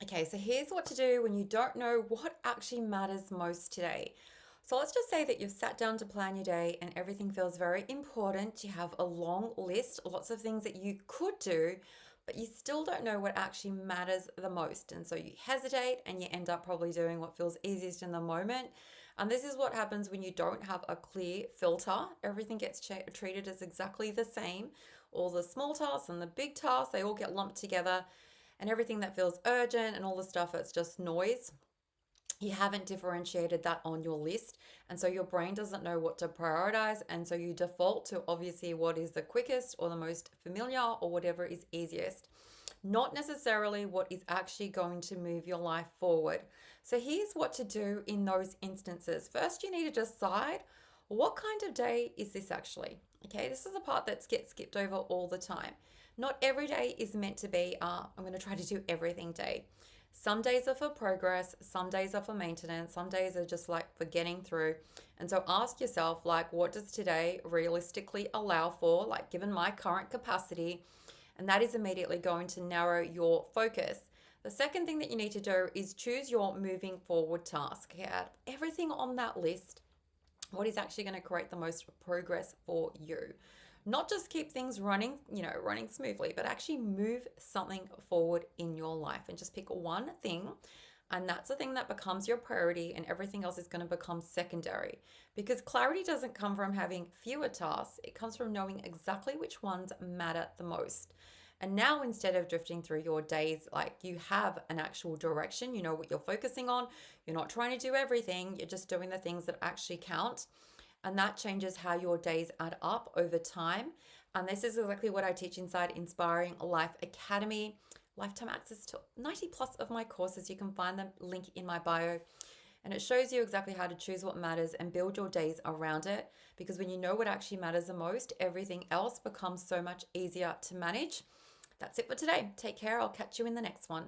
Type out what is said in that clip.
Okay, so here's what to do when you don't know what actually matters most today. So let's just say that you've sat down to plan your day and everything feels very important. You have a long list, lots of things that you could do, but you still don't know what actually matters the most. And so you hesitate and you end up probably doing what feels easiest in the moment. And this is what happens when you don't have a clear filter. Everything gets treated as exactly the same. All the small tasks and the big tasks, they all get lumped together, and everything that feels urgent and all the stuff that's just noise, you haven't differentiated that on your list. And so your brain doesn't know what to prioritize. And so you default to obviously what is the quickest or the most familiar or whatever is easiest, not necessarily what is actually going to move your life forward. So here's what to do in those instances. First, you need to decide, what kind of day is this actually? Okay, this is the part that gets skipped over all the time. Not every day is meant to be, I'm going to try to do everything day. Some days are for progress, some days are for maintenance, some days are just like for getting through. And so ask yourself, like, what does today realistically allow for, like, given my current capacity? And that is immediately going to narrow your focus. The second thing that you need to do is choose your moving forward task. Out of everything on that list, what is actually going to create the most progress for you? Not just keep things running, running smoothly, but actually move something forward in your life and just pick one thing. And that's the thing that becomes your priority, and everything else is going to become secondary. Because clarity doesn't come from having fewer tasks, it comes from knowing exactly which ones matter the most. And now, instead of drifting through your days, like, you have an actual direction, you know what you're focusing on. You're not trying to do everything, you're just doing the things that actually count. And that changes how your days add up over time. And this is exactly what I teach inside Inspiring Life Academy. Lifetime access to 90 plus of my courses. You can find the link in my bio. And it shows you exactly how to choose what matters and build your days around it. Because when you know what actually matters the most, everything else becomes so much easier to manage. That's it for today. Take care. I'll catch you in the next one.